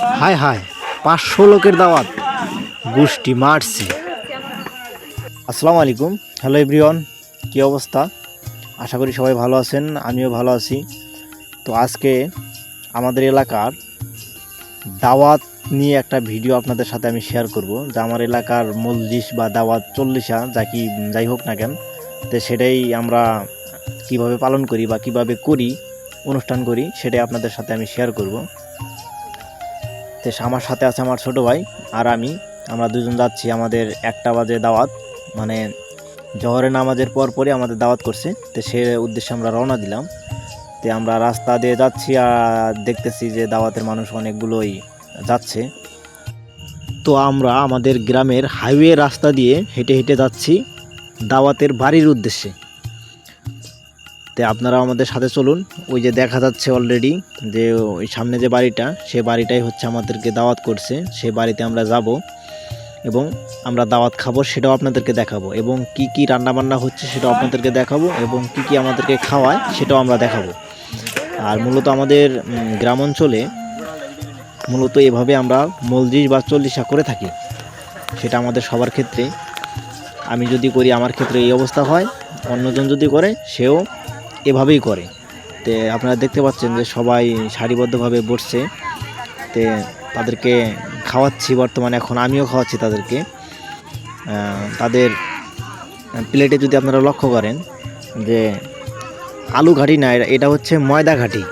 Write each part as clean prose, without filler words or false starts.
হায় হায়, 500 লোকের দাওয়াত, গোষ্ঠী মারছে। আসসালামু আলাইকুম, হ্যালো এভরিওয়ান, কী অবস্থা? আশা করি সবাই ভালো আছেন, আমিও ভালো আছি। তো আজকে আমাদের এলাকার দাওয়াত নিয়ে একটা ভিডিও আপনাদের সাথে আমি শেয়ার করব, যা আমার এলাকার মজলিস বা দাওয়াত চল্লিশা যাই হোক না কেন, তো সেটাই আমরা কিভাবে পালন করি বা কিভাবে করি, অনুষ্ঠান করি, সেটাই আপনাদের সাথে আমি শেয়ার করব। তো আমার সাথে আছে আমার ছোটো ভাই আর আমরা দুজন যাচ্ছি। আমাদের 1টা বাজে দাওয়াত, মানে জহরের নামাজের পরই আমাদের দাওয়াত করছে। তো সে উদ্দেশ্যে আমরা রওনা দিলাম। তো আমরা রাস্তা দিয়ে যাচ্ছি আর দেখতেছি যে দাওয়াতের মানুষ অনেকগুলোই যাচ্ছে। তো আমরা আমাদের গ্রামের হাইওয়ে রাস্তা দিয়ে হেঁটে হেঁটে যাচ্ছি দাওয়াতের বাড়ির উদ্দেশ্যে। তো আপনারা আমাদের সাথে চলুন। ওই যে দেখা যাচ্ছে অলরেডি যে ওই সামনে যে বাড়িটা, সে বাড়িটাই হচ্ছে আমাদেরকে দাওয়াত করছে। সে বাড়িতে আমরা যাব এবং আমরা দাওয়াত খাবো, সেটাও আপনাদেরকে দেখাবো, এবং কি কি রান্নাবান্না হচ্ছে সেটাও আপনাদেরকে দেখাবো, এবং কি কি আমাদেরকে খাওয়ায় সেটাও আমরা দেখাবো। আর মূলত আমাদের গ্রাম অঞ্চলে মূলত এভাবে আমরা মজলিস বা চল্লিশা করে থাকি। সেটা আমাদের সবার ক্ষেত্রে, আমি যদি করি আমার ক্ষেত্রে এই অবস্থা হয়, অন্যজন যদি করে সেও এভাবেই করে। তে আপনারা দেখতে পাচ্ছেন যে সবাই সারিবদ্ধভাবে বসছে। তে তাদেরকে খাওয়াচ্ছি, বর্তমানে এখন আমিও খাওয়াচ্ছি তাদেরকে। তাদের প্লেটে যদি আপনারা লক্ষ্য করেন যে আলু ঘাটি না, এটা হচ্ছে ময়দা ঘাটি।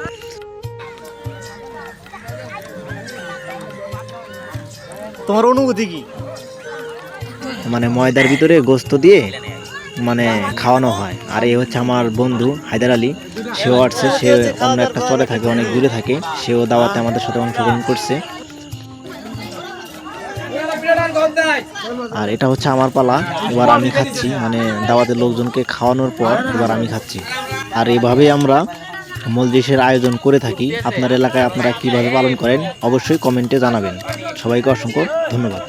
তোমার অনুভূতি কি? মানে ময়দার ভিতরে গোস্ত দিয়ে মানে খাওয়ানো হয়। আর এই হচ্ছে আমার বন্ধু হায়দার আলী, সেও আসছে। সে অন্য একটা চরে থাকে, অনেক দূরে থাকে, সেও দাওয়াতে আমাদের সাথে অংশগ্রহণ করছে। আর এটা হচ্ছে আমার পালা, এবার আমি খাচ্ছি, মানে দাওয়াতের লোকজনকে খাওয়ানোর পর এবার আমি খাচ্ছি। আর এইভাবেই আমরা মজলিসের আয়োজন করে থাকি। আপনার এলাকায় আপনারা কিভাবে পালন করেন অবশ্যই কমেন্টে জানাবেন। সবাইকে অসংখ্য ধন্যবাদ।